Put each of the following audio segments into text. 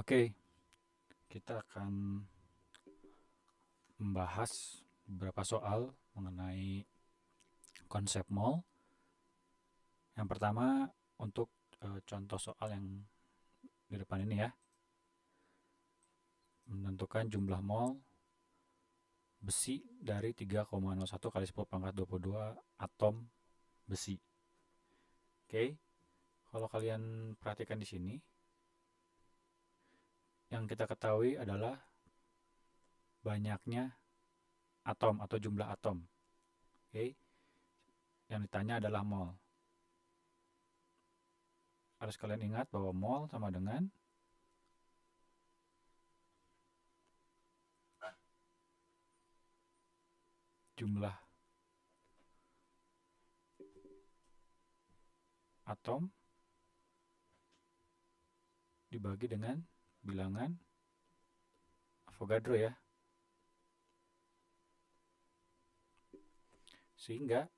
Oke, kita akan membahas beberapa soal mengenai konsep mol. Yang pertama, untuk contoh soal yang di depan ini ya, menentukan jumlah mol besi dari 3,01 kali 10 pangkat 22 atom besi. Oke, kalau kalian perhatikan di sini, yang kita ketahui adalah banyaknya atom atau jumlah atom. Oke, yang ditanya adalah mol. Harus kalian ingat bahwa mol sama dengan jumlah atom dibagi dengan bilangan Avogadro ya. Sehingga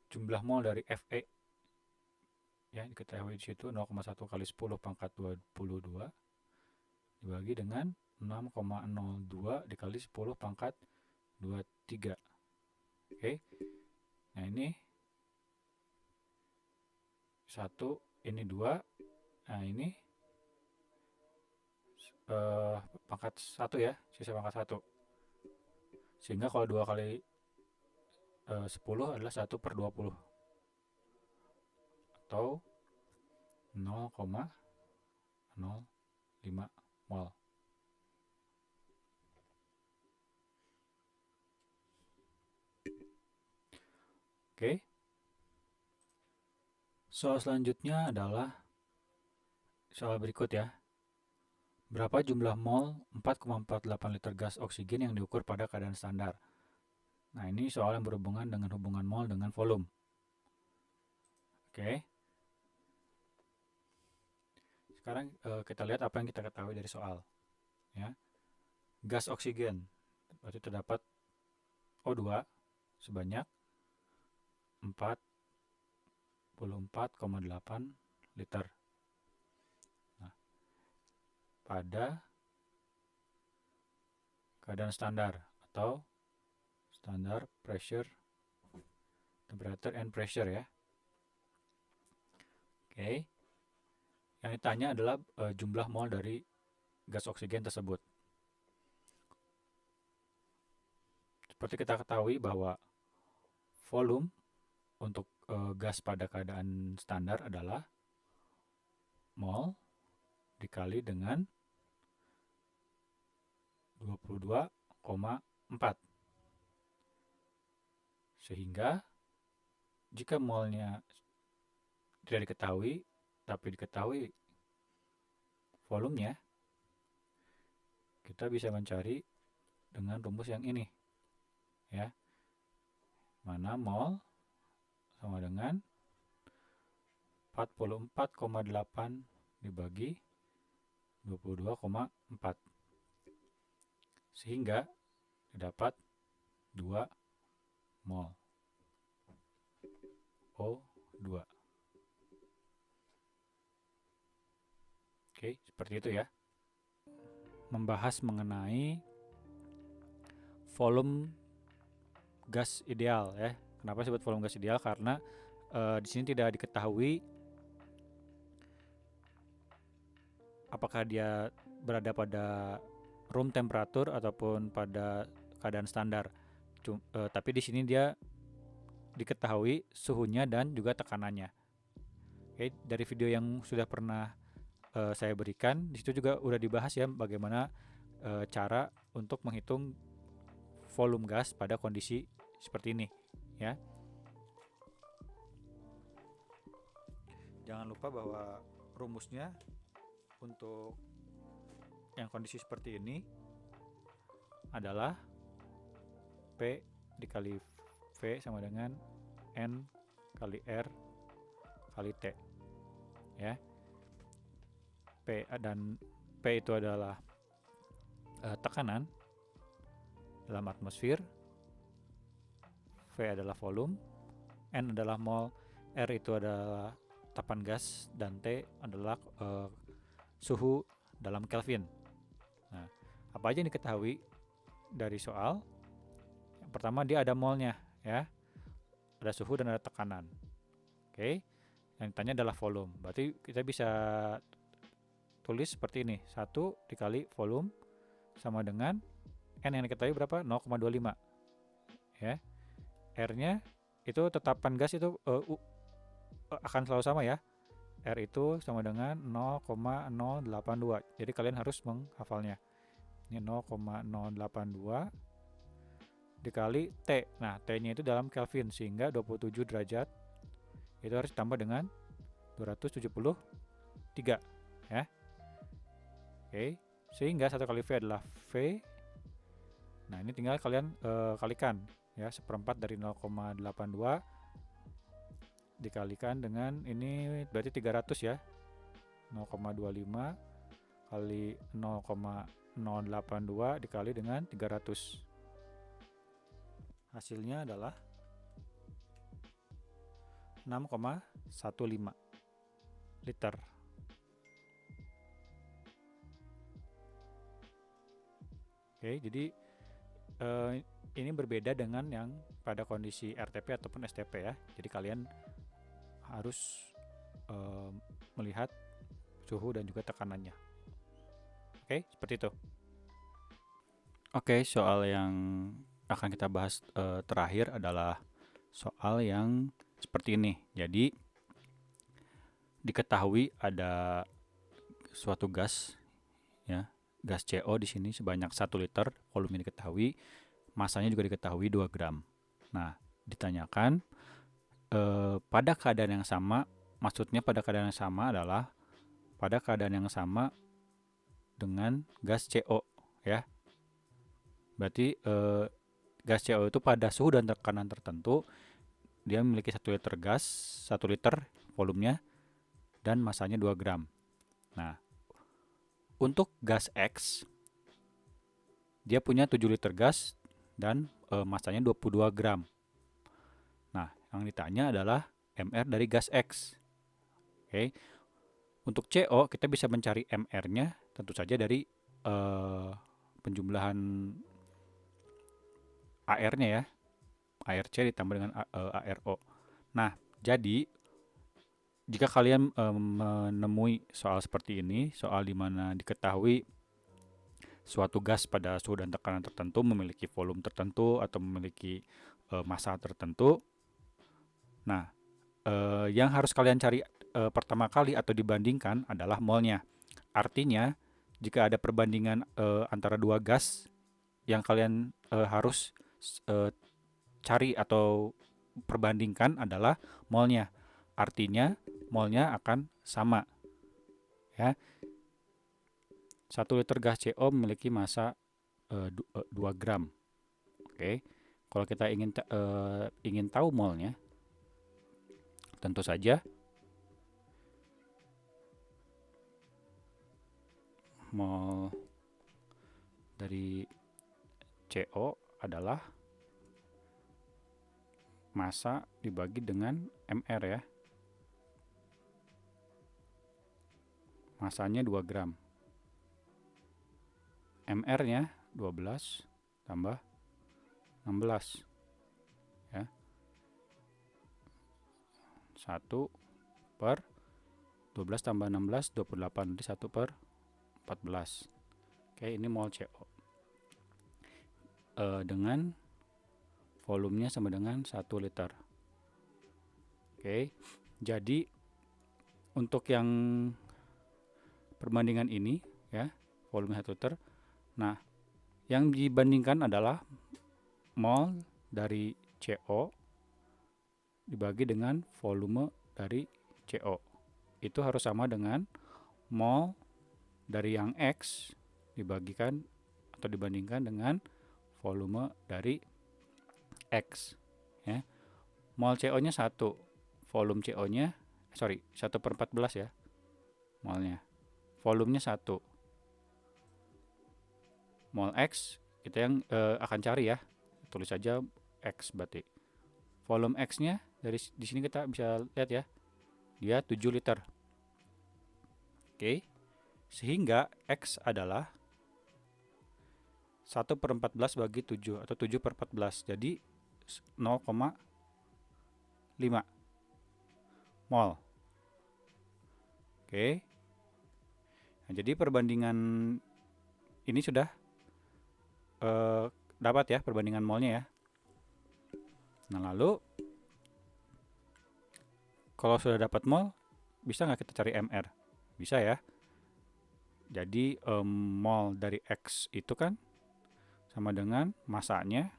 jumlah mol dari Fe ya diketahui di situ 0,1 kali 10 pangkat 22 dibagi dengan 6,02 dikali 10 pangkat 23. Oke. Nah, ini 1, ini 2. Nah, ini pangkat 1 ya, sisa pangkat 1. Sehingga kalau 2 kali 10 adalah 1 per 20 atau 0,05 mol. Oke. Soal selanjutnya adalah soal berikut ya. Berapa jumlah mol 4,48 liter gas oksigen yang diukur pada keadaan standar? Nah, ini soal yang berhubungan dengan hubungan mol dengan volume. Oke. Sekarang kita lihat apa yang kita ketahui dari soal. Ya. Gas oksigen berarti terdapat O2 sebanyak 44,8 liter. Nah, pada keadaan standar atau standar pressure, temperature and pressure ya. Oke. Yang ditanya adalah jumlah mol dari gas oksigen tersebut. Seperti kita ketahui bahwa volume untuk gas pada keadaan standar adalah mol dikali dengan 22,4. Sehingga jika molnya tidak diketahui tapi diketahui volumenya, kita bisa mencari dengan rumus yang ini ya, mana mol sama dengan 44,8 dibagi 22,4 sehingga didapat 2 mol O2. Oke, seperti itu ya. Membahas mengenai volume gas ideal ya. Kenapa disebut volume gas ideal? Karena di sini tidak diketahui apakah dia berada pada room temperature ataupun pada keadaan standar. Tapi di sini dia diketahui suhunya dan juga tekanannya. Oke, dari video yang sudah pernah saya berikan, di situ juga udah dibahas ya bagaimana cara untuk menghitung volume gas pada kondisi seperti ini ya. Jangan lupa bahwa rumusnya untuk yang kondisi seperti ini adalah P dikali V sama dengan N kali R kali T ya. P dan P itu adalah tekanan dalam atmosfer, V adalah volume, N adalah mol, R itu adalah tapan gas, dan T adalah suhu dalam Kelvin. Nah, apa aja yang diketahui dari soal? Yang pertama dia ada molnya ya. Ada suhu dan ada tekanan. Oke. Yang ditanya adalah volume. Berarti kita bisa tulis seperti ini. 1 dikali volume sama dengan N yang diketahui berapa? 0,25. Ya. R-nya itu tetapan gas itu akan selalu sama ya. R itu sama dengan 0,082. Jadi kalian harus menghafalnya. Ini 0,082 dikali T. Nah, T-nya itu dalam Kelvin sehingga 27 derajat itu harus ditambah dengan 273 ya. Oke, sehingga 1 kali V adalah V. Nah, ini tinggal kalian kalikan ya, 1/4 dari 0,82 dikalikan dengan ini berarti 300 ya. 0,25 kali 0,082 dikali dengan 300. Hasilnya adalah 6,15 liter. Oke, jadi ini berbeda dengan yang pada kondisi RTP ataupun STP ya. Jadi kalian harus melihat suhu dan juga tekanannya. Oke, seperti itu. Oke, soal yang akan kita bahas terakhir adalah soal yang seperti ini. Jadi diketahui ada suatu gas ya, gas CO di sini sebanyak 1 liter, volume diketahui, masanya juga diketahui 2 gram. Nah, ditanyakan pada keadaan yang sama, maksudnya pada keadaan yang sama adalah pada keadaan yang sama dengan gas CO ya. Berarti gas CO itu pada suhu dan tekanan tertentu dia memiliki 1 liter gas, 1 liter volumenya dan masanya 2 gram. Nah, untuk gas X dia punya 7 liter gas dan masanya 22 gram. Nah, yang ditanya adalah MR dari gas X. Oke. Untuk CO kita bisa mencari MR-nya tentu saja dari penjumlahan AR-nya ya. ARC ditambah dengan ARO. Nah, jadi jika kalian menemui soal seperti ini, soal di mana diketahui suatu gas pada suhu dan tekanan tertentu memiliki volume tertentu atau memiliki massa tertentu. Nah, yang harus kalian cari pertama kali atau dibandingkan adalah molnya. Artinya, jika ada perbandingan antara dua gas, yang kalian harus cari atau perbandingkan adalah molnya. Artinya, molnya akan sama. Ya. 1 liter gas CO memiliki massa 2 gram. Oke. Kalau kita ingin tahu molnya, tentu saja mol dari CO adalah massa dibagi dengan MR ya. Masanya 2 gram. MR-nya 12 tambah 16 ya. 1 per 12 tambah 16 28, jadi 1 per 14. Oke, ini mol CO dengan volumenya sama dengan 1 liter. Oke, jadi untuk yang perbandingan ini ya, volume 1 liter. Nah, yang dibandingkan adalah mol dari CO dibagi dengan volume dari CO. Itu harus sama dengan mol dari yang X dibagikan atau dibandingkan dengan volume dari X ya. Mol CO-nya 1, volume CO-nya 1 per 14 ya molnya. Volumenya 1. Mol X kita yang akan cari ya. Tulis saja X berarti. Volume X-nya dari di sini kita bisa lihat ya. Dia 7 liter. Oke. Sehingga X adalah 1/14 bagi 7 atau 7/14. Jadi 0,5 mol. Oke. Nah, jadi perbandingan ini sudah dapat ya, perbandingan molnya ya. Nah, lalu kalau sudah dapat mol, bisa nggak kita cari MR? Bisa ya. Jadi mol dari X itu kan sama dengan masanya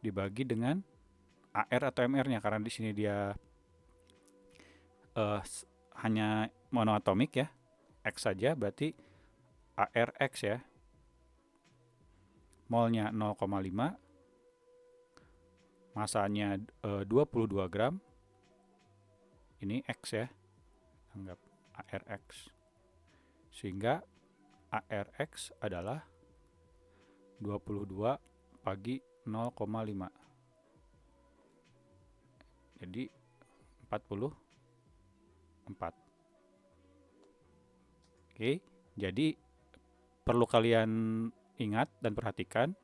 dibagi dengan AR atau MR-nya, karena di sini dia hanya monoatomik ya, X saja, berarti ARX ya. Molnya 0,5, masanya 22 gram. Ini X ya, anggap ARX. Sehingga ARX adalah 22 bagi 0,5. Jadi 44. Oke, jadi perlu kalian ingat dan perhatikan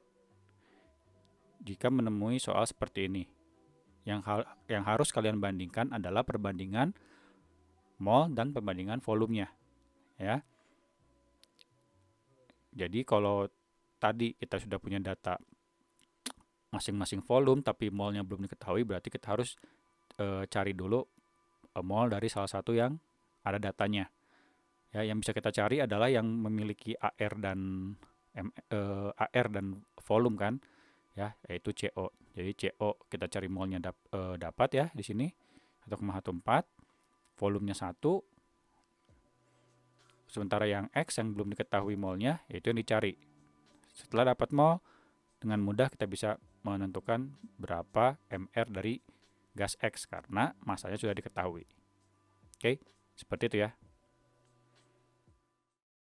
jika menemui soal seperti ini. Yang harus kalian bandingkan adalah perbandingan mol dan perbandingan volumenya, ya. Jadi kalau tadi kita sudah punya data masing-masing volume tapi molnya belum diketahui, berarti kita harus cari dulu mol dari salah satu yang ada datanya. Ya, yang bisa kita cari adalah yang memiliki AR dan volume kan, ya, yaitu CO. Jadi CO kita cari molnya dapat ya di sini 1,14, volumenya 1. Sementara yang X yang belum diketahui molnya, yaitu yang dicari. Setelah dapat mol, dengan mudah kita bisa menentukan berapa MR dari gas X karena masanya sudah diketahui. Oke, seperti itu ya.